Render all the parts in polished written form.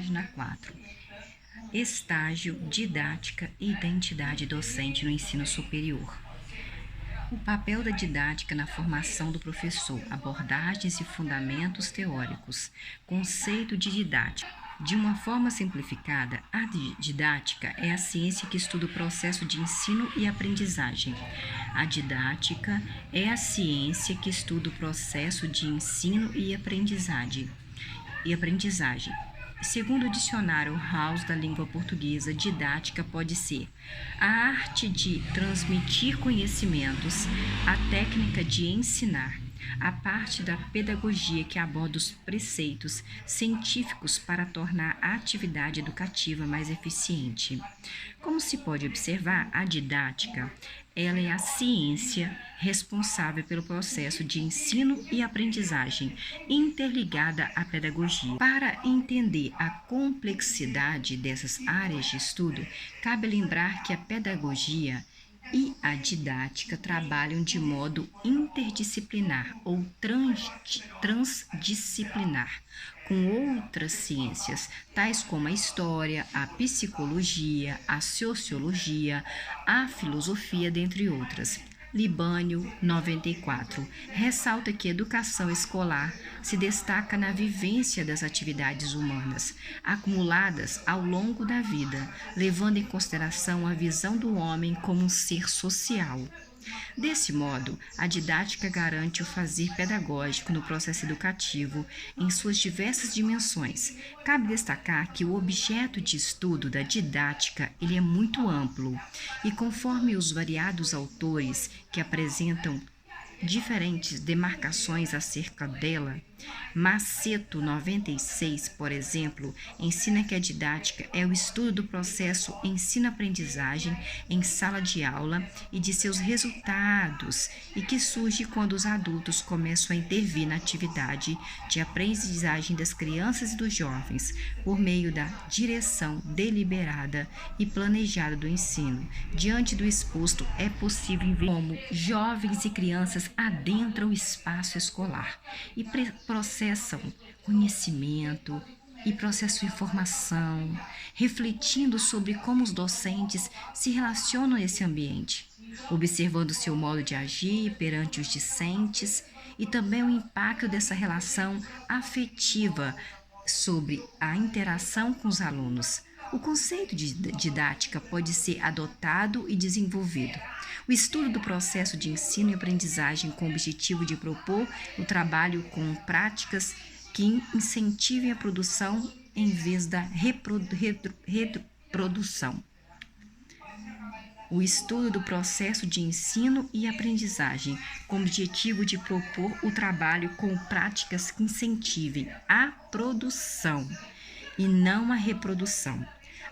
Página 4. Estágio, didática e identidade docente no ensino superior. O papel da didática na formação do professor, abordagens e fundamentos teóricos, conceito de didática. De uma forma simplificada, a didática é a ciência que estuda o processo de ensino e aprendizagem. A didática é a ciência que estuda o processo de ensino e aprendizagem. Segundo o dicionário House da língua portuguesa, didática pode ser a arte de transmitir conhecimentos, a técnica de ensinar, a parte da pedagogia que aborda os preceitos científicos para tornar a atividade educativa mais eficiente. Como se pode observar, a didática, ela é a ciência responsável pelo processo de ensino e aprendizagem interligada à pedagogia. Para entender a complexidade dessas áreas de estudo, cabe lembrar que a pedagogia e a didática trabalham de modo interdisciplinar ou transdisciplinar com outras ciências, tais como a história, a psicologia, a sociologia, a filosofia, dentre outras. Libânio, 94, ressalta que a educação escolar se destaca na vivência das atividades humanas, acumuladas ao longo da vida, levando em consideração a visão do homem como um ser social. Desse modo, a didática garante o fazer pedagógico no processo educativo em suas diversas dimensões. Cabe destacar que o objeto de estudo da didática ele é muito amplo e, conforme os variados autores que apresentam diferentes demarcações acerca dela, Maceto 96, por exemplo, ensina que a didática é o estudo do processo ensino-aprendizagem em sala de aula e de seus resultados, e que surge quando os adultos começam a intervir na atividade de aprendizagem das crianças e dos jovens, por meio da direção deliberada e planejada do ensino. Diante do exposto, é possível ver como jovens e crianças adentram o espaço escolar e processam conhecimento e processam informação, refletindo sobre como os docentes se relacionam nesse ambiente, observando seu modo de agir perante os discentes e também o impacto dessa relação afetiva sobre a interação com os alunos. O conceito de didática pode ser adotado e desenvolvido. O estudo do processo de ensino e aprendizagem com o objetivo de propor o trabalho com práticas que incentivem a produção em vez da reprodução. O estudo do processo de ensino e aprendizagem com o objetivo de propor o trabalho com práticas que incentivem a produção e não a reprodução.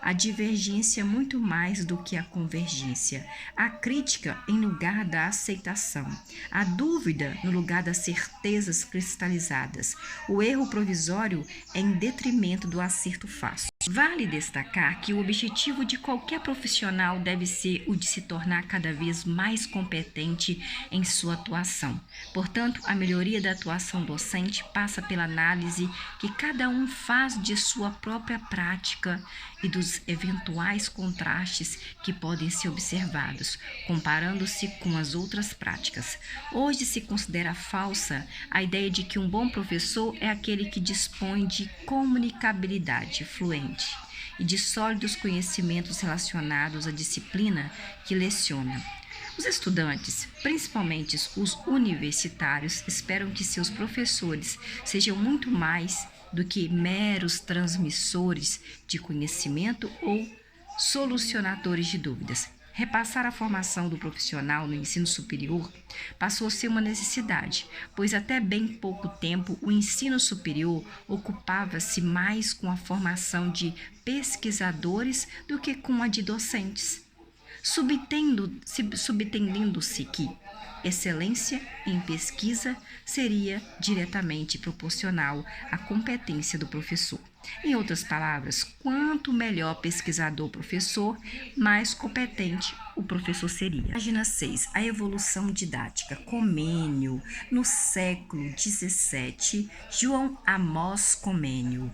A divergência é muito mais do que a convergência. A crítica em lugar da aceitação. A dúvida no lugar das certezas cristalizadas. O erro provisório é em detrimento do acerto fácil. Vale destacar que o objetivo de qualquer profissional deve ser o de se tornar cada vez mais competente em sua atuação. Portanto, a melhoria da atuação docente passa pela análise que cada um faz de sua própria prática e dos eventuais contrastes que podem ser observados, comparando-se com as outras práticas. Hoje se considera falsa a ideia de que um bom professor é aquele que dispõe de comunicabilidade fluente e de sólidos conhecimentos relacionados à disciplina que leciona. Os estudantes, principalmente os universitários, esperam que seus professores sejam muito mais do que meros transmissores de conhecimento ou solucionadores de dúvidas. Repassar a formação do profissional no ensino superior passou a ser uma necessidade, pois até bem pouco tempo o ensino superior ocupava-se mais com a formação de pesquisadores do que com a de docentes, subentendendo-se que excelência em pesquisa seria diretamente proporcional à competência do professor. Em outras palavras, quanto melhor pesquisador o professor, mais competente o professor seria. Página 6. A evolução didática. Comênio. No século XVII, João Amós Comênio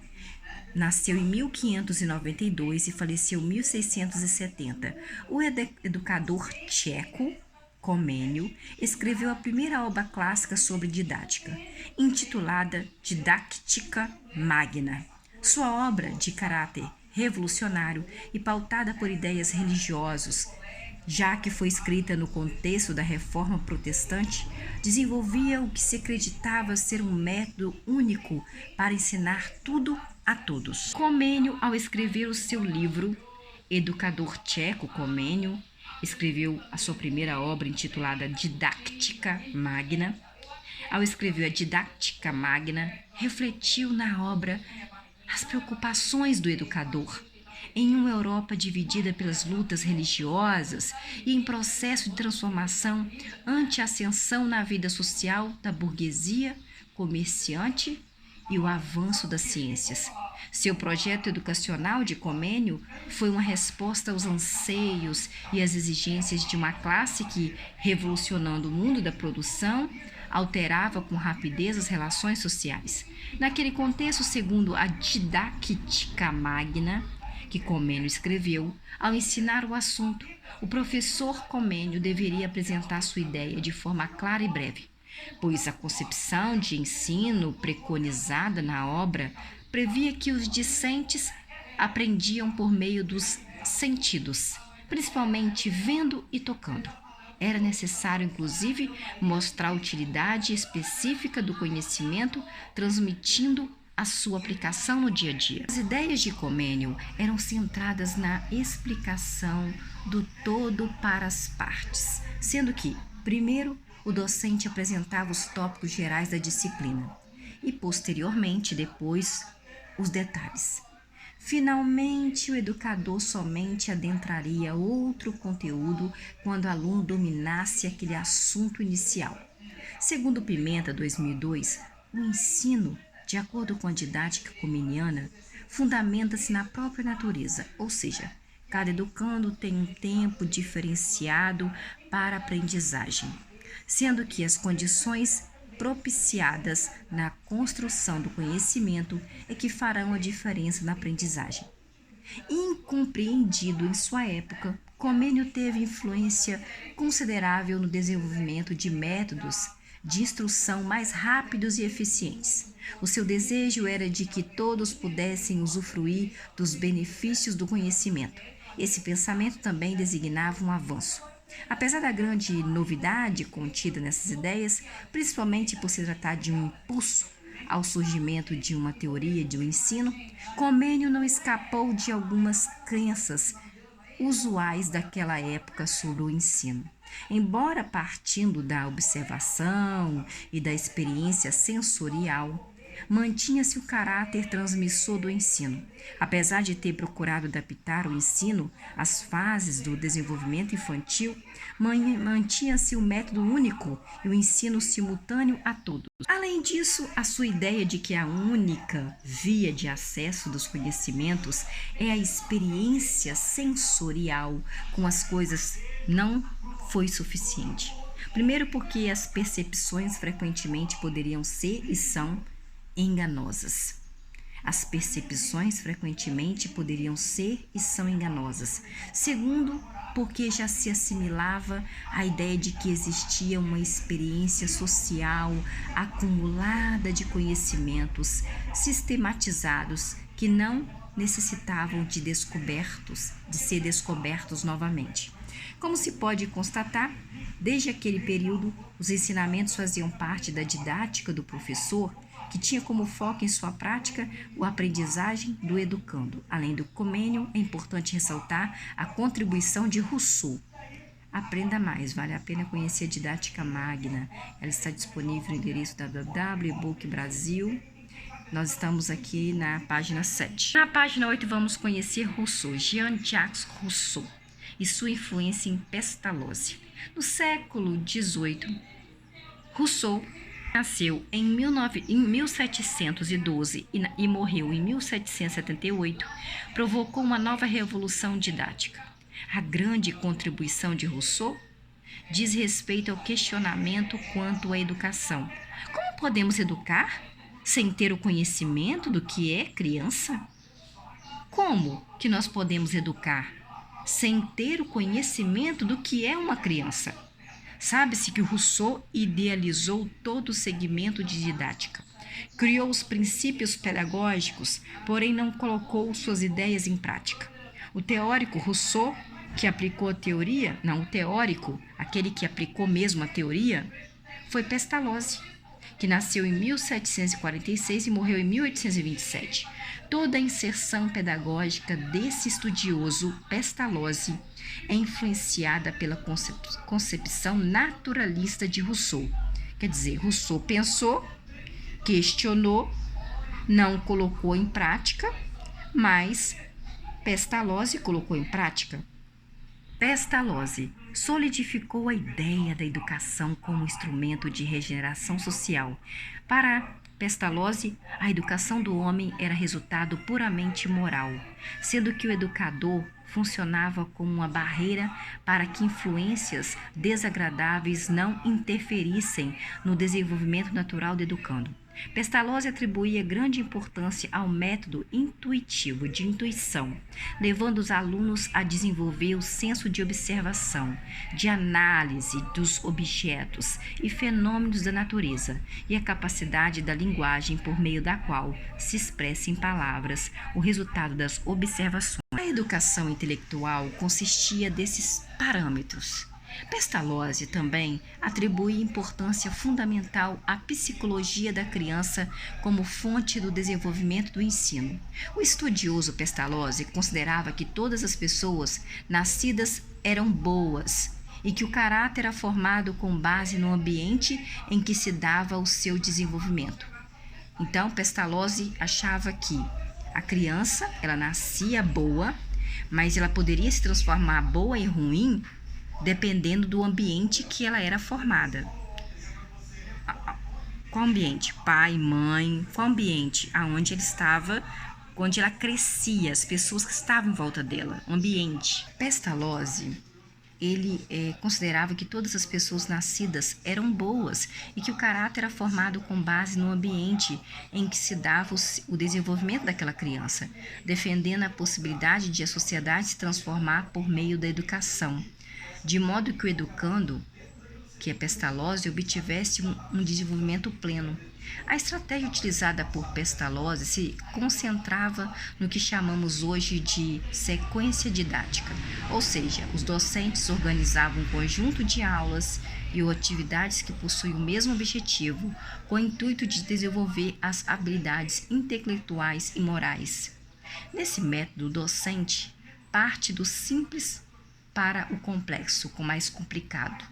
nasceu em 1592 e faleceu em 1670. O educador tcheco Comênio escreveu a primeira obra clássica sobre didática, intitulada Didactica Magna. Sua obra, de caráter revolucionário e pautada por ideias religiosas, já que foi escrita no contexto da Reforma Protestante, desenvolvia o que se acreditava ser um método único para ensinar tudo a todos. Comênio, ao escrever o seu livro, educador tcheco Comênio, escreveu a sua primeira obra intitulada Didactica Magna. Ao escrever a Didactica Magna, refletiu na obra as preocupações do educador em uma Europa dividida pelas lutas religiosas e em processo de transformação ante a ascensão na vida social da burguesia comerciante e o avanço das ciências. Seu projeto educacional de Comênio foi uma resposta aos anseios e às exigências de uma classe que, revolucionando o mundo da produção, alterava com rapidez as relações sociais. Naquele contexto, segundo a Didactica Magna, que Comênio escreveu, ao ensinar o assunto, o professor Comênio deveria apresentar sua ideia de forma clara e breve, pois a concepção de ensino preconizada na obra previa que os discentes aprendiam por meio dos sentidos, principalmente vendo e tocando. Era necessário, inclusive, mostrar a utilidade específica do conhecimento, transmitindo a sua aplicação no dia a dia. As ideias de Comênio eram centradas na explicação do todo para as partes, sendo que, primeiro, o docente apresentava os tópicos gerais da disciplina e, posteriormente, depois, os detalhes. Finalmente, o educador somente adentraria outro conteúdo quando o aluno dominasse aquele assunto inicial. Segundo Pimenta, 2002, o ensino, de acordo com a didática comeniana, fundamenta-se na própria natureza, ou seja, cada educando tem um tempo diferenciado para a aprendizagem, sendo que as condições propiciadas na construção do conhecimento é que farão a diferença na aprendizagem. Incompreendido em sua época, Comênio teve influência considerável no desenvolvimento de métodos de instrução mais rápidos e eficientes. O seu desejo era de que todos pudessem usufruir dos benefícios do conhecimento. Esse pensamento também designava um avanço. Apesar da grande novidade contida nessas ideias, principalmente por se tratar de um impulso ao surgimento de uma teoria de um ensino, Comênio não escapou de algumas crenças usuais daquela época sobre o ensino. Embora partindo da observação e da experiência sensorial, mantinha-se o caráter transmissor do ensino. Apesar de ter procurado adaptar o ensino às fases do desenvolvimento infantil, mantinha-se o método único e o ensino simultâneo a todos. Além disso, a sua ideia de que a única via de acesso dos conhecimentos é a experiência sensorial com as coisas não foi suficiente. Primeiro porque as percepções frequentemente poderiam ser e são enganosas. As percepções frequentemente poderiam ser e são enganosas. Segundo, porque já se assimilava a ideia de que existia uma experiência social acumulada de conhecimentos sistematizados que não necessitavam de ser descobertos novamente. Como se pode constatar, desde aquele período, os ensinamentos faziam parte da didática do professor, que tinha como foco em sua prática a aprendizagem do educando. Além do Comênio, é importante ressaltar a contribuição de Rousseau. Aprenda mais, vale a pena conhecer a Didactica Magna. Ela está disponível no endereço www.ebook Brasil. Nós estamos aqui na página 7. Na página 8 vamos conhecer Rousseau, Jean-Jacques Rousseau, e sua influência em Pestalozzi. No século XVIII, Rousseau nasceu em 1712 e morreu em 1778, provocou uma nova revolução didática. A grande contribuição de Rousseau diz respeito ao questionamento quanto à educação. Como podemos educar sem ter o conhecimento do que é criança? Como que nós podemos educar sem ter o conhecimento do que é uma criança? Sabe-se que o Rousseau idealizou todo o segmento de didática. Criou os princípios pedagógicos, porém não colocou suas ideias em prática. O teórico Rousseau, que aplicou a teoria, não, o teórico, aquele que aplicou mesmo a teoria, foi Pestalozzi, que nasceu em 1746 e morreu em 1827. Toda a inserção pedagógica desse estudioso Pestalozzi é influenciada pela concepção naturalista de Rousseau. Quer dizer, Rousseau pensou, questionou, não colocou em prática, mas Pestalozzi colocou em prática. Pestalozzi solidificou a ideia da educação como instrumento de regeneração social. Para Pestalozzi, a educação do homem era resultado puramente moral, sendo que o educador funcionava como uma barreira para que influências desagradáveis não interferissem no desenvolvimento natural do educando. Pestalozzi atribuía grande importância ao método intuitivo de intuição, levando os alunos a desenvolver o senso de observação, de análise dos objetos e fenômenos da natureza e a capacidade da linguagem por meio da qual se expressa em palavras o resultado das observações. A educação intelectual consistia desses parâmetros. Pestalozzi também atribui importância fundamental à psicologia da criança como fonte do desenvolvimento do ensino. O estudioso Pestalozzi considerava que todas as pessoas nascidas eram boas e que o caráter era formado com base no ambiente em que se dava o seu desenvolvimento. Então, Pestalozzi achava que a criança, ela nascia boa, mas ela poderia se transformar boa em ruim dependendo do ambiente que ela era formada. Qual ambiente? Pai, mãe, qual ambiente? Aonde ela estava, onde ela crescia, as pessoas que estavam em volta dela, o ambiente. Pestalozzi, ele considerava que todas as pessoas nascidas eram boas e que o caráter era formado com base no ambiente em que se dava o desenvolvimento daquela criança, defendendo a possibilidade de a sociedade se transformar por meio da educação, de modo que o educando, que é Pestalozzi, obtivesse um desenvolvimento pleno. A estratégia utilizada por Pestalozzi se concentrava no que chamamos hoje de sequência didática, ou seja, os docentes organizavam um conjunto de aulas e atividades que possuem o mesmo objetivo, com o intuito de desenvolver as habilidades intelectuais e morais. Nesse método docente, parte do simples para o complexo, com mais complicado,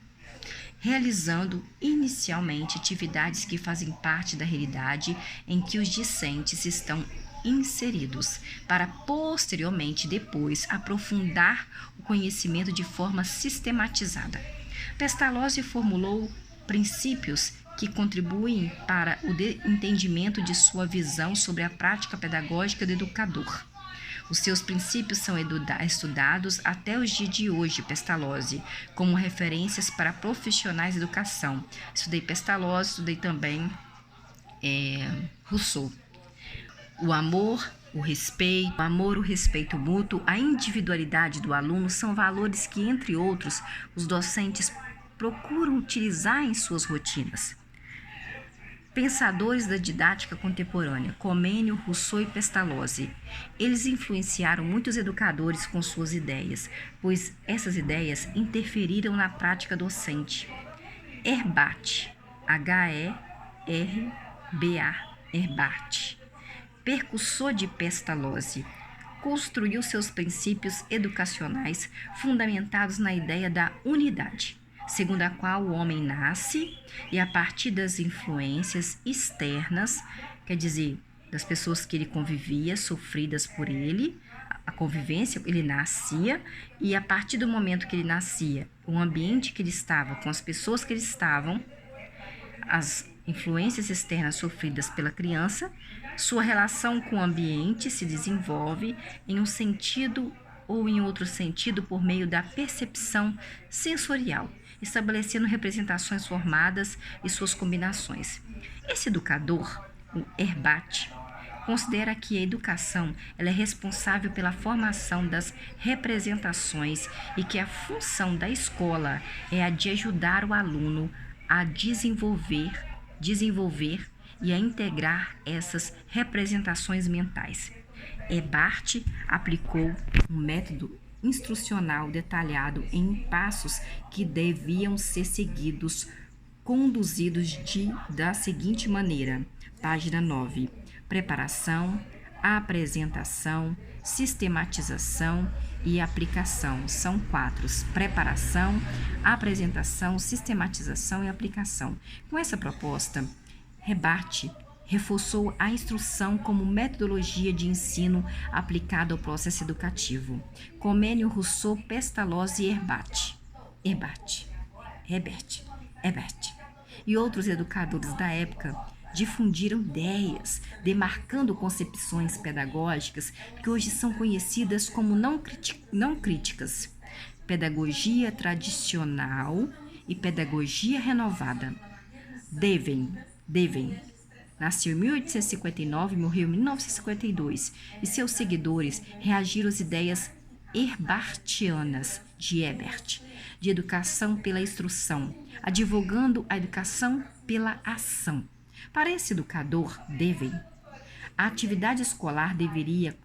realizando inicialmente atividades que fazem parte da realidade em que os discentes estão inseridos, para posteriormente depois aprofundar o conhecimento de forma sistematizada. Pestalozzi formulou princípios que contribuem para o entendimento de sua visão sobre a prática pedagógica do educador. Os seus princípios são estudados até os dias de hoje, Pestalozzi, como referências para profissionais de educação. Estudei Pestalozzi, estudei também Rousseau. O amor, o respeito mútuo, a individualidade do aluno são valores que, entre outros, os docentes procuram utilizar em suas rotinas. Pensadores da didática contemporânea, Comênio, Rousseau e Pestalozzi. Eles influenciaram muitos educadores com suas ideias, pois essas ideias interferiram na prática docente. Herbart, Herbart, percussor de Pestalozzi, construiu seus princípios educacionais fundamentados na ideia da unidade, segundo a qual o homem nasce e a partir das influências externas, quer dizer, das pessoas que ele convivia, sofridas por ele, a convivência, ele nascia e a partir do momento que ele nascia, o ambiente que ele estava, com as pessoas que ele estavam, as influências externas sofridas pela criança, sua relação com o ambiente se desenvolve em um sentido ou em outro sentido por meio da percepção sensorial, estabelecendo representações formadas e suas combinações. Esse educador, o Herbart, considera que a educação ela é responsável pela formação das representações e que a função da escola é a de ajudar o aluno a desenvolver e a integrar essas representações mentais. Ebart aplicou um método instrucional detalhado em passos que deviam ser seguidos, conduzidos da seguinte maneira. Página 9. Preparação, apresentação, sistematização e aplicação. São 4. Preparação, apresentação, sistematização e aplicação. Com essa proposta, Ebart reforçou a instrução como metodologia de ensino aplicada ao processo educativo. Comênio, Rousseau, Pestalozzi e Herbert e outros educadores da época difundiram ideias, demarcando concepções pedagógicas que hoje são conhecidas como não críticas, pedagogia tradicional e pedagogia renovada. Deven nasceu em 1859 e morreu em 1952, e seus seguidores reagiram às ideias herbartianas de Ebert, de educação pela instrução, advogando a educação pela ação. Para esse educador, Deven, a atividade escolar deveria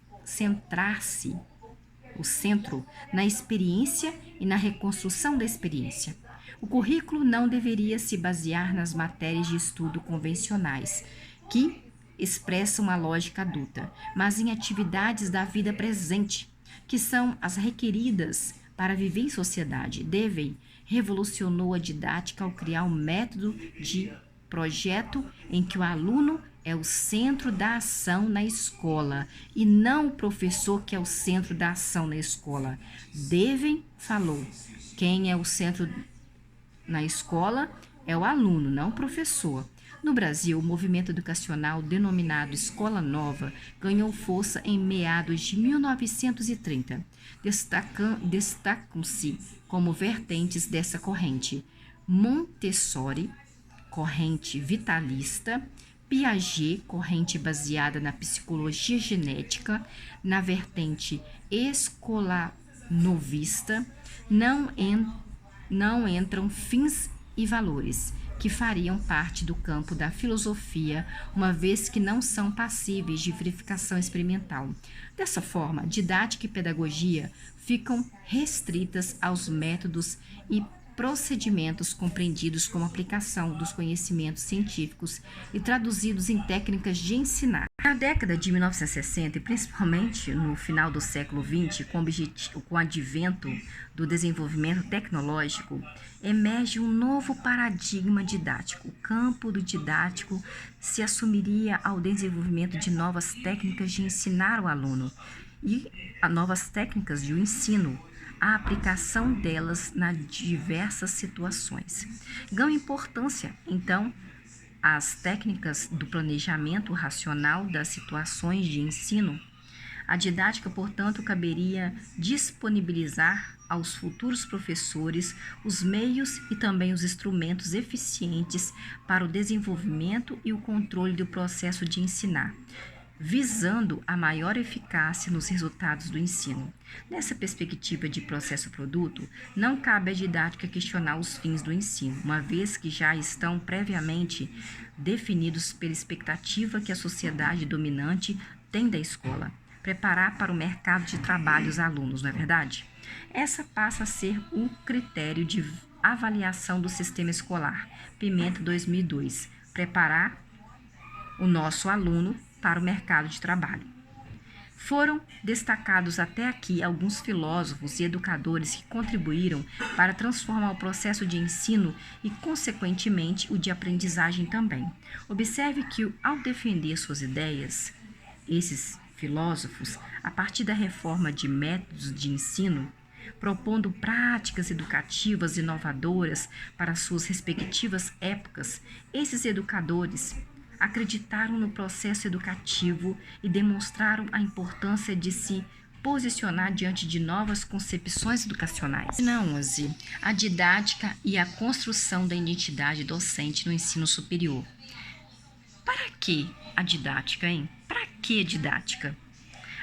o centro na experiência e na reconstrução da experiência. O currículo não deveria se basear nas matérias de estudo convencionais, que expressam a lógica adulta, mas em atividades da vida presente, que são as requeridas para viver em sociedade. Deven revolucionou a didática ao criar um método de projeto em que o aluno é o centro da ação na escola e não o professor que é o centro da ação na escola. Deven falou: quem é o centro na escola é o aluno, não o professor. No Brasil, o movimento educacional denominado Escola Nova ganhou força em meados de 1930. Destacam-se como vertentes dessa corrente Montessori, corrente vitalista, Piaget, corrente baseada na psicologia genética, na vertente escolanovista. Não entram fins e valores, que fariam parte do campo da filosofia, uma vez que não são passíveis de verificação experimental. Dessa forma, didática e pedagogia ficam restritas aos métodos e procedimentos compreendidos como aplicação dos conhecimentos científicos e traduzidos em técnicas de ensinar. Na década de 1960 e principalmente no final do século XX, com o advento do desenvolvimento tecnológico, emerge um novo paradigma didático. O campo do didático se assumiria ao desenvolvimento de novas técnicas de ensinar o aluno e a novas técnicas de ensino, a aplicação delas nas diversas situações. Ganham importância, então, as técnicas do planejamento racional das situações de ensino. A didática, portanto, caberia disponibilizar aos futuros professores os meios e também os instrumentos eficientes para o desenvolvimento e o controle do processo de ensinar, visando a maior eficácia nos resultados do ensino. Nessa perspectiva de processo-produto, não cabe à didática questionar os fins do ensino, uma vez que já estão previamente definidos pela expectativa que a sociedade dominante tem da escola: preparar para o mercado de trabalho os alunos, não é verdade? Essa passa a ser o critério de avaliação do sistema escolar. Pimenta, 2002. Preparar o nosso aluno para o mercado de trabalho. Foram destacados até aqui alguns filósofos e educadores que contribuíram para transformar o processo de ensino e, consequentemente, o de aprendizagem também. Observe que, ao defender suas ideias, esses filósofos, a partir da reforma de métodos de ensino, propondo práticas educativas inovadoras para suas respectivas épocas, esses educadores acreditaram no processo educativo e demonstraram a importância de se posicionar diante de novas concepções educacionais. Não, a didática e a construção da identidade docente no ensino superior. Para que a didática, hein? Para Para que didática?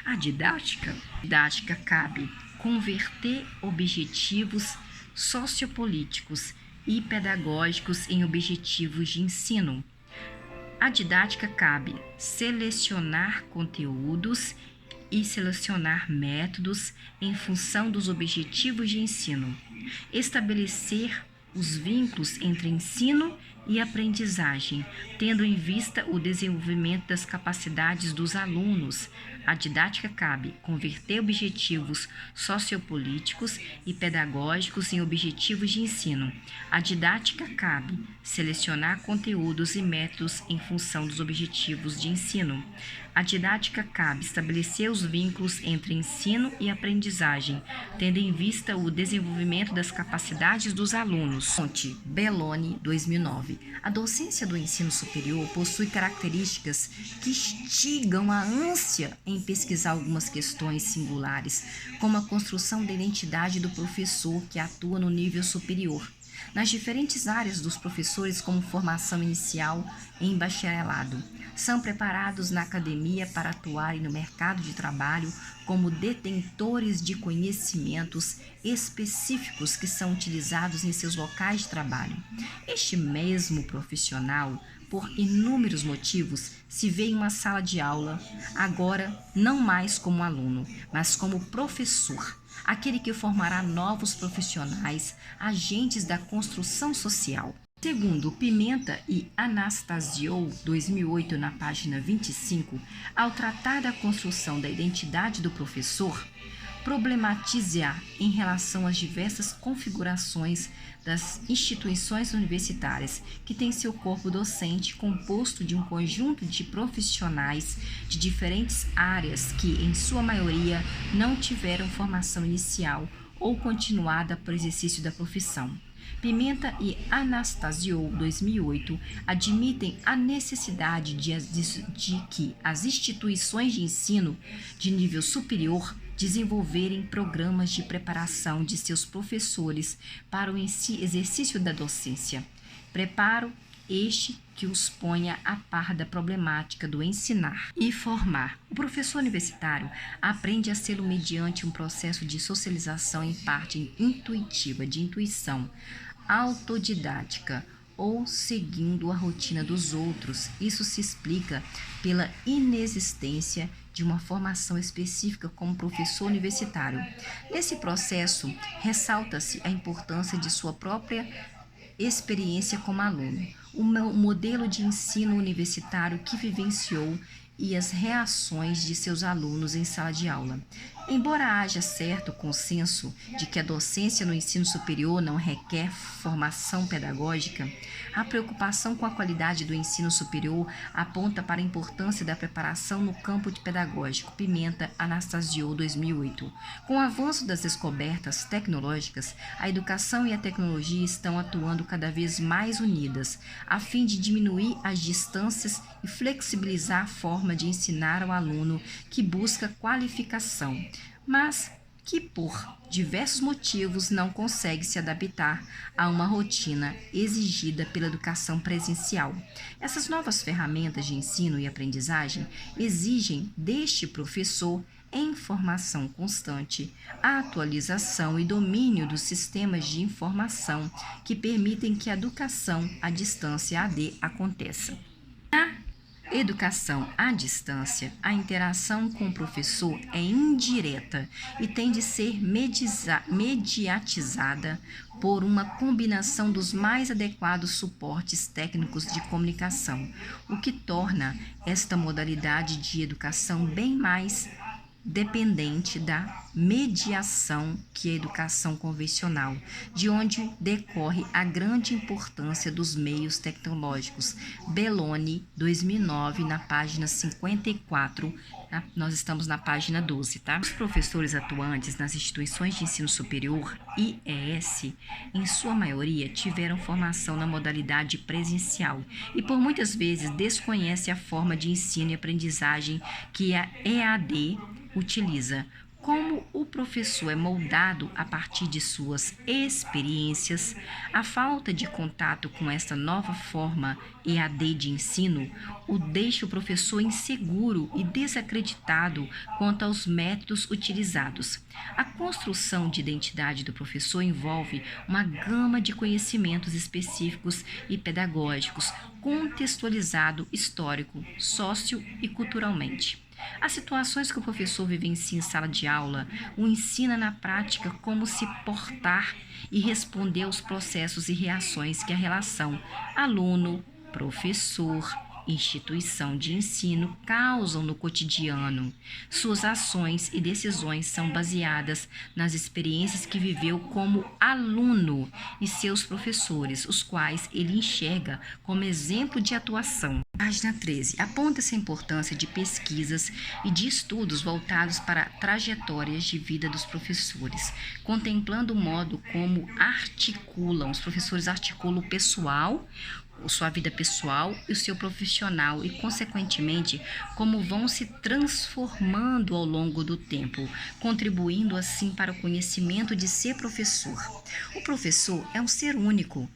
A didática cabe converter objetivos sociopolíticos e pedagógicos em objetivos de ensino. A didática cabe selecionar conteúdos e selecionar métodos em função dos objetivos de ensino, estabelecer os vínculos entre ensino e aprendizagem, tendo em vista o desenvolvimento das capacidades dos alunos. A didática cabe converter objetivos sociopolíticos e pedagógicos em objetivos de ensino. A didática cabe selecionar conteúdos e métodos em função dos objetivos de ensino. A didática cabe estabelecer os vínculos entre ensino e aprendizagem, tendo em vista o desenvolvimento das capacidades dos alunos. Fonte: Belloni, 2009. A docência do ensino superior possui características que instigam a ânsia em pesquisar algumas questões singulares, como a construção da identidade do professor que atua no nível superior, nas diferentes áreas dos professores, como formação inicial em bacharelado. São preparados na academia para atuarem no mercado de trabalho como detentores de conhecimentos específicos que são utilizados em seus locais de trabalho. Este mesmo profissional, por inúmeros motivos, se vê em uma sala de aula, agora não mais como aluno, mas como professor, aquele que formará novos profissionais, agentes da construção social. Segundo Pimenta e Anastasio, 2008, na página 25, ao tratar da construção da identidade do professor, problematiza em relação às diversas configurações das instituições universitárias, que têm seu corpo docente composto de um conjunto de profissionais de diferentes áreas que, em sua maioria, não tiveram formação inicial ou continuada para o exercício da profissão. Pimenta e Anastasio, 2008, admitem a necessidade de que as instituições de ensino de nível superior desenvolverem programas de preparação de seus professores para o exercício da docência. Preparo este que os ponha a par da problemática do ensinar e formar. O professor universitário aprende a sê-lo mediante um processo de socialização em parte intuitiva, de intuição, autodidática ou seguindo a rotina dos outros. Isso se explica pela inexistência de uma formação específica como professor universitário. Nesse processo, ressalta-se a importância de sua própria experiência como aluno, o modelo de ensino universitário que vivenciou e as reações de seus alunos em sala de aula. Embora haja certo consenso de que a docência no ensino superior não requer formação pedagógica, a preocupação com a qualidade do ensino superior aponta para a importância da preparação no campo pedagógico. Pimenta, Anastasio, 2008. Com o avanço das descobertas tecnológicas, a educação e a tecnologia estão atuando cada vez mais unidas, a fim de diminuir as distâncias e flexibilizar a forma de ensinar ao aluno que busca qualificação, mas que por diversos motivos não consegue se adaptar a uma rotina exigida pela educação presencial. Essas novas ferramentas de ensino e aprendizagem exigem deste professor, em formação constante, a atualização e domínio dos sistemas de informação que permitem que a educação à distância AD aconteça. Educação à distância, a interação com o professor é indireta e tem de ser mediatizada por uma combinação dos mais adequados suportes técnicos de comunicação, o que torna esta modalidade de educação bem mais dependente da mediação que a educação convencional, de onde decorre a grande importância dos meios tecnológicos. Belloni, 2009, na página 54, nós estamos na página 12, tá? Os professores atuantes nas instituições de ensino superior, IES, em sua maioria, tiveram formação na modalidade presencial e por muitas vezes desconhecem a forma de ensino e aprendizagem que a EAD utiliza, Como o professor é moldado a partir de suas experiências, a falta de contato com esta nova forma EAD de ensino o deixa o professor inseguro e desacreditado quanto aos métodos utilizados. A construção de identidade do professor envolve uma gama de conhecimentos específicos e pedagógicos, contextualizado histórico, sócio e culturalmente. As situações que o professor vivencia em sala de aula o ensina na prática como se portar e responder aos processos e reações que a relação aluno, professor, instituição de ensino causam no cotidiano. Suas ações e decisões são baseadas nas experiências que viveu como aluno e seus professores, os quais ele enxerga como exemplo de atuação. Página 13. Aponta-se a importância de pesquisas e de estudos voltados para trajetórias de vida dos professores, contemplando o modo como os professores articulam o pessoal, sua vida pessoal e o seu profissional e, consequentemente, como vão se transformando ao longo do tempo, contribuindo assim para o conhecimento de ser professor. O professor é um ser único,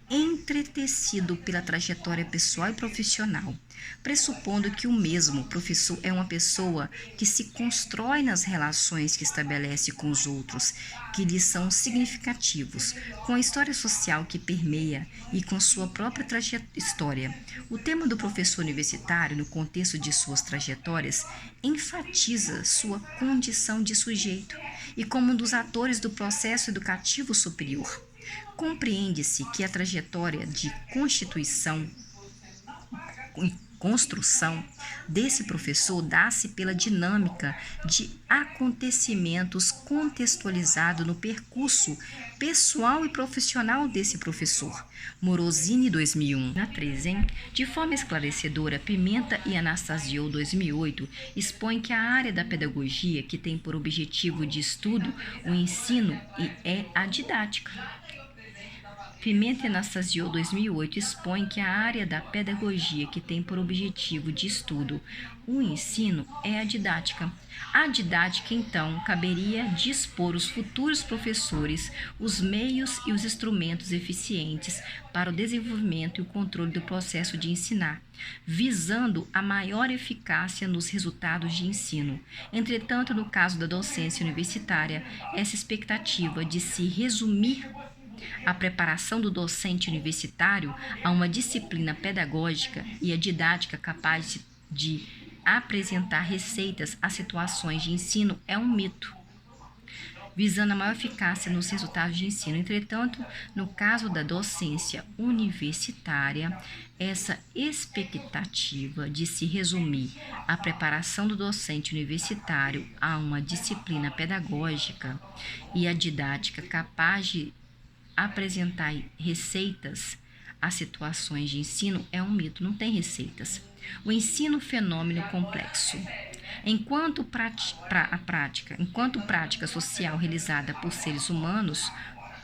entretecido pela trajetória pessoal e profissional, pressupondo que o mesmo professor é uma pessoa que se constrói nas relações que estabelece com os outros, que lhe são significativos, com a história social que permeia e com sua própria trajetória. O tema do professor universitário, no contexto de suas trajetórias, enfatiza sua condição de sujeito e como um dos atores do processo educativo superior. Compreende-se que a trajetória de construção desse professor dá-se pela dinâmica de acontecimentos contextualizado no percurso pessoal e profissional desse professor. Morosini, 2001. Na 13, hein? De forma esclarecedora, Pimenta e Anastasio, 2008, expõe que a área da pedagogia que tem por objetivo de estudo o ensino é a didática. Pimenta e Anastasio, 2008, expõe que a área da pedagogia que tem por objetivo de estudo o ensino é a didática. A didática, então, caberia dispor os futuros professores os meios e os instrumentos eficientes para o desenvolvimento e o controle do processo de ensinar, visando a maior eficácia nos resultados de ensino. Entretanto, no caso da docência universitária, essa expectativa de se resumir a preparação do docente universitário a uma disciplina pedagógica e a didática capaz de apresentar receitas a situações de ensino é um mito, visando a maior eficácia nos resultados de ensino. Entretanto, no caso da docência universitária, essa expectativa de se resumir a preparação do docente universitário a uma disciplina pedagógica e a didática capaz de apresentar receitas a situações de ensino é um mito, não tem receitas. O ensino fenômeno complexo. Enquanto prática social realizada por seres humanos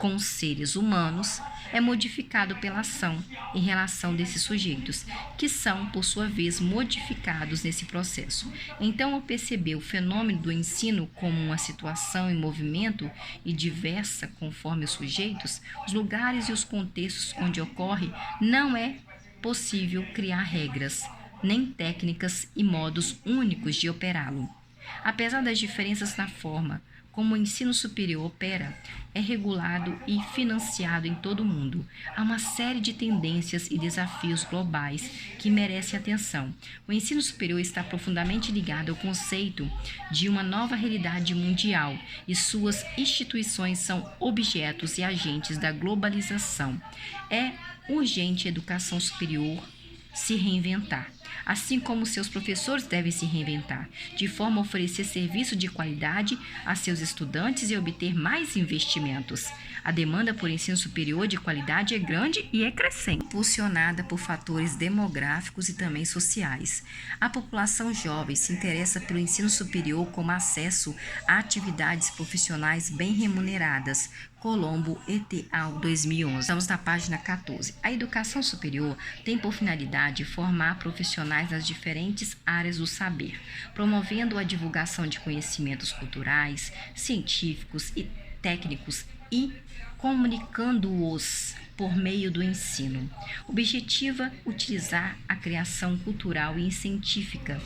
com seres humanos, é modificado pela ação em relação desses sujeitos, que são, por sua vez, modificados nesse processo. Então, ao perceber o fenômeno do ensino como uma situação em movimento e diversa conforme os sujeitos, os lugares e os contextos onde ocorre, não é possível criar regras, nem técnicas e modos únicos de operá-lo. Apesar das diferenças na forma como o ensino superior opera, é regulado e financiado em todo o mundo. Há uma série de tendências e desafios globais que merecem atenção. O ensino superior está profundamente ligado ao conceito de uma nova realidade mundial e suas instituições são objetos e agentes da globalização. É urgente a educação superior se reinventar, assim como seus professores devem se reinventar, de forma a oferecer serviço de qualidade a seus estudantes e obter mais investimentos. A demanda por ensino superior de qualidade é grande e é crescente, impulsionada por fatores demográficos e também sociais. A população jovem se interessa pelo ensino superior como acesso a atividades profissionais bem remuneradas. Colombo et al. 2011. Estamos na página 14. A educação superior tem por finalidade formar profissionais educacionais nas diferentes áreas do saber, promovendo a divulgação de conhecimentos culturais, científicos e técnicos e comunicando-os por meio do ensino. Objetiva utilizar a criação cultural e científica,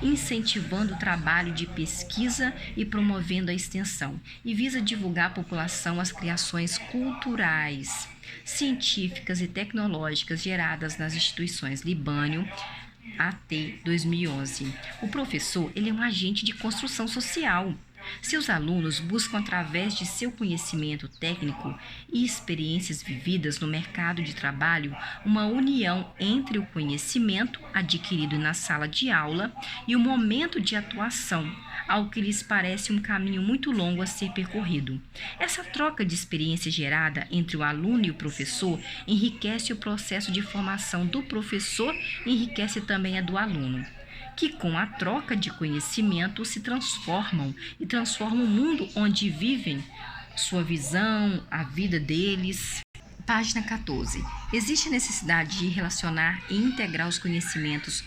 incentivando o trabalho de pesquisa e promovendo a extensão, e visa divulgar à população as criações culturais, científicas e tecnológicas geradas nas instituições Libânio, AT 2011. O professor, ele é um agente de construção social. Seus alunos buscam, através de seu conhecimento técnico e experiências vividas no mercado de trabalho, uma união entre o conhecimento adquirido na sala de aula e o momento de atuação, algo que lhes parece um caminho muito longo a ser percorrido. Essa troca de experiência gerada entre o aluno e o professor enriquece o processo de formação do professor e enriquece também a do aluno, que com a troca de conhecimento se transformam o mundo onde vivem, sua visão, a vida deles. Página 14. Existe a necessidade de relacionar e integrar os conhecimentos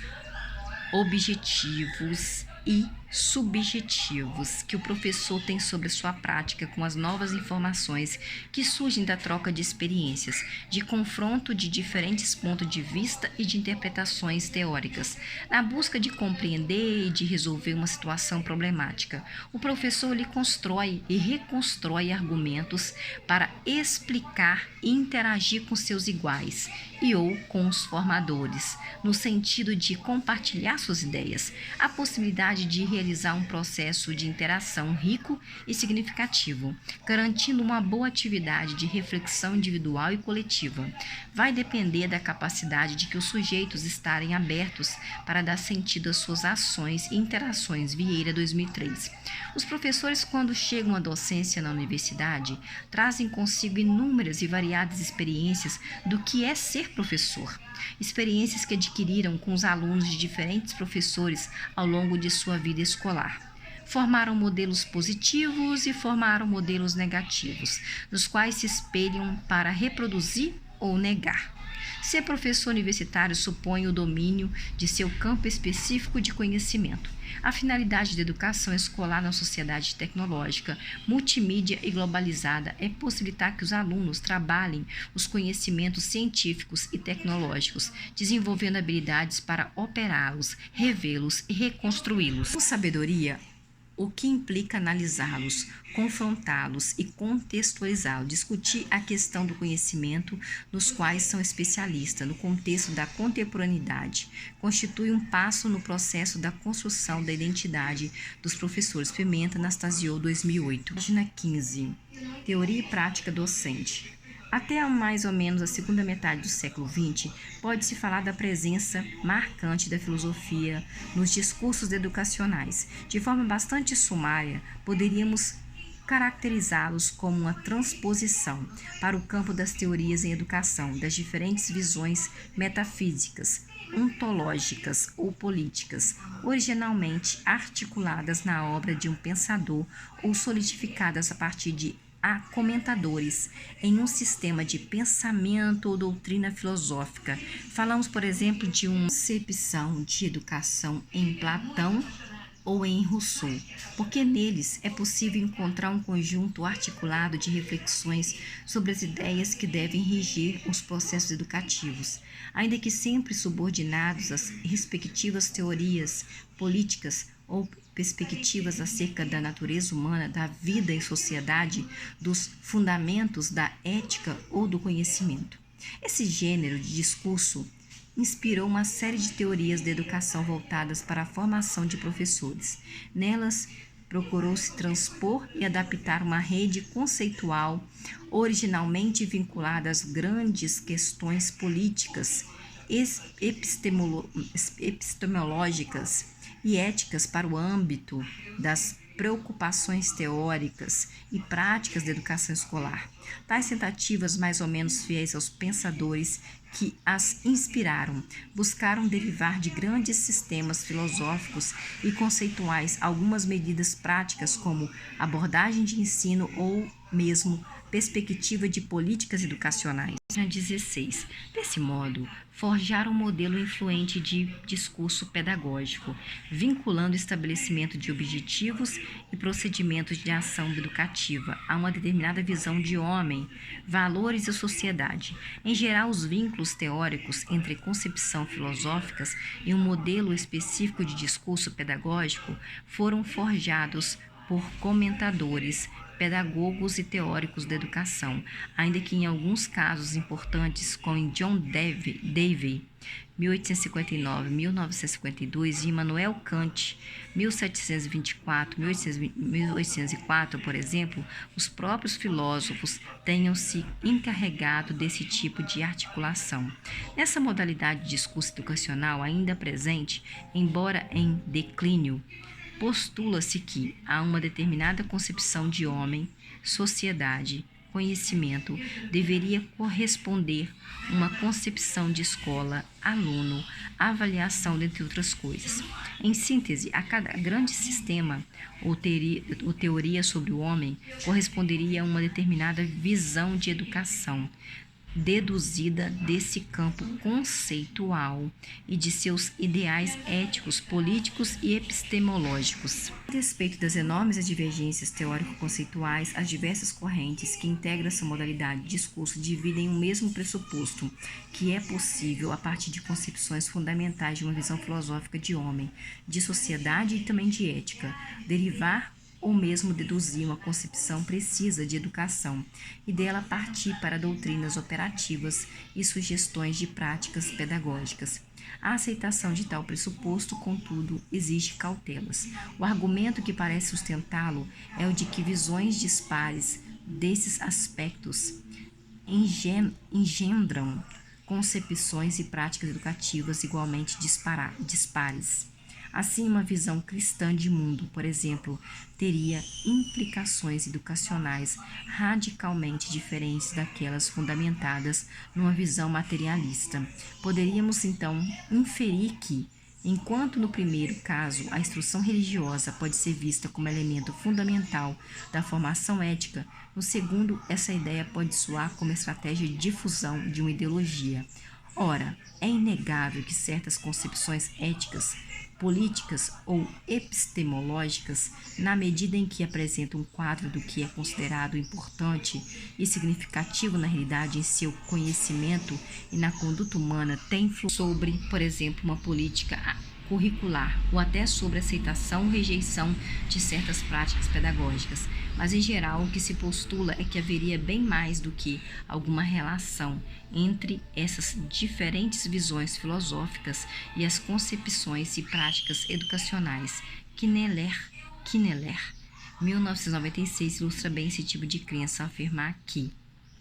objetivos e subjetivos que o professor tem sobre sua prática com as novas informações que surgem da troca de experiências, de confronto de diferentes pontos de vista e de interpretações teóricas, na busca de compreender e de resolver uma situação problemática. O professor lhe constrói e reconstrói argumentos para explicar e interagir com seus iguais e ou com os formadores, no sentido de compartilhar suas ideias, a possibilidade de realizar um processo de interação rico e significativo, garantindo uma boa atividade de reflexão individual e coletiva. Vai depender da capacidade de que os sujeitos estarem abertos para dar sentido às suas ações e interações. Vieira, 2003. Os professores, quando chegam à docência na universidade, trazem consigo inúmeras e variadas experiências do que é ser professor. Experiências que adquiriram com os alunos de diferentes professores ao longo de sua vida escolar. Formaram modelos positivos e formaram modelos negativos, nos quais se espelham para reproduzir ou negar. Ser professor universitário supõe o domínio de seu campo específico de conhecimento. A finalidade da educação escolar na sociedade tecnológica, multimídia e globalizada é possibilitar que os alunos trabalhem os conhecimentos científicos e tecnológicos, desenvolvendo habilidades para operá-los, revê-los e reconstruí-los. Com sabedoria, o que implica analisá-los, confrontá-los e contextualizá-los, discutir a questão do conhecimento nos quais são especialistas, no contexto da contemporaneidade, constitui um passo no processo da construção da identidade dos professores. Pimenta, Anastasio, 2008. Página 15. Teoria e prática docente. Até mais ou menos a segunda metade do século XX, pode-se falar da presença marcante da filosofia nos discursos educacionais. De forma bastante sumária, poderíamos caracterizá-los como uma transposição para o campo das teorias em educação, das diferentes visões metafísicas, ontológicas ou políticas, originalmente articuladas na obra de um pensador ou solidificadas a partir de comentadores em um sistema de pensamento ou doutrina filosófica. Falamos, por exemplo, de uma concepção de educação em Platão ou em Rousseau, porque neles é possível encontrar um conjunto articulado de reflexões sobre as ideias que devem regir os processos educativos, ainda que sempre subordinados às respectivas teorias políticas ou perspectivas acerca da natureza humana, da vida em sociedade, dos fundamentos da ética ou do conhecimento. Esse gênero de discurso inspirou uma série de teorias de educação voltadas para a formação de professores. Nelas, procurou-se transpor e adaptar uma rede conceitual originalmente vinculada às grandes questões políticas, epistemológicas e éticas para o âmbito das preocupações teóricas e práticas da educação escolar. Tais tentativas, mais ou menos fiéis aos pensadores que as inspiraram, buscaram derivar de grandes sistemas filosóficos e conceituais algumas medidas práticas como abordagem de ensino ou mesmo perspectiva de políticas educacionais. 16. Desse modo, forjar um modelo influente de discurso pedagógico, vinculando o estabelecimento de objetivos e procedimentos de ação educativa a uma determinada visão de homem, valores e sociedade. Em geral, os vínculos teóricos entre concepção filosóficas e um modelo específico de discurso pedagógico foram forjados por comentadores, pedagogos e teóricos da educação, ainda que em alguns casos importantes, como em John Dewey, 1859-1952, e Immanuel Kant, 1724-1804, por exemplo, os próprios filósofos tenham se encarregado desse tipo de articulação. Nessa modalidade de discurso educacional ainda presente, embora em declínio, postula-se que há uma determinada concepção de homem, sociedade, conhecimento, deveria corresponder uma concepção de escola, aluno, avaliação, dentre outras coisas. Em síntese, a cada grande sistema ou teoria sobre o homem corresponderia a uma determinada visão de educação, deduzida desse campo conceitual e de seus ideais éticos, políticos e epistemológicos. A respeito das enormes divergências teórico-conceituais, as diversas correntes que integram essa modalidade de discurso dividem o mesmo pressuposto, que é possível, a partir de concepções fundamentais de uma visão filosófica de homem, de sociedade e também de ética, derivar ou mesmo deduzir uma concepção precisa de educação e dela partir para doutrinas operativas e sugestões de práticas pedagógicas. A aceitação de tal pressuposto, contudo, exige cautelas. O argumento que parece sustentá-lo é o de que visões dispares desses aspectos engendram concepções e práticas educativas igualmente dispares. Assim, uma visão cristã de mundo, por exemplo, teria implicações educacionais radicalmente diferentes daquelas fundamentadas numa visão materialista. Poderíamos, então, inferir que, enquanto no primeiro caso a instrução religiosa pode ser vista como elemento fundamental da formação ética, no segundo, essa ideia pode soar como estratégia de difusão de uma ideologia. Ora, é inegável que certas concepções éticas, políticas ou epistemológicas, na medida em que apresentam um quadro do que é considerado importante e significativo na realidade em seu conhecimento e na conduta humana, têm influência sobre, por exemplo, uma política curricular ou até sobre a aceitação ou rejeição de certas práticas pedagógicas. Mas, em geral, o que se postula é que haveria bem mais do que alguma relação entre essas diferentes visões filosóficas e as concepções e práticas educacionais. Kneller, 1996, ilustra bem esse tipo de crença ao afirmar que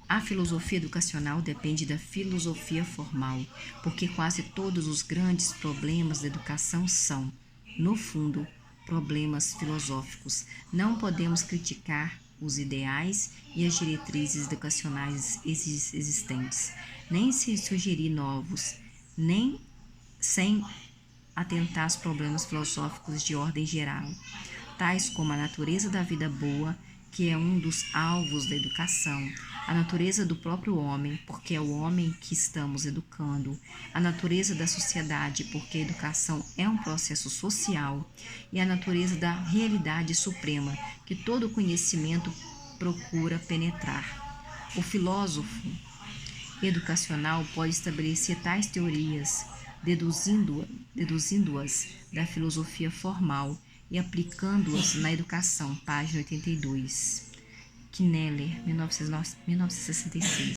a filosofia educacional depende da filosofia formal, porque quase todos os grandes problemas da educação são, no fundo, problemas filosóficos. Não podemos criticar os ideais e as diretrizes educacionais existentes, nem se sugerir novos, nem sem atentar aos problemas filosóficos de ordem geral, tais como a natureza da vida boa, que é um dos alvos da educação, a natureza do próprio homem, porque é o homem que estamos educando, a natureza da sociedade, porque a educação é um processo social, e a natureza da realidade suprema, que todo conhecimento procura penetrar. O filósofo educacional pode estabelecer tais teorias, deduzindo-as da filosofia formal e aplicando-as na educação. Página 82. Kneller, 1966.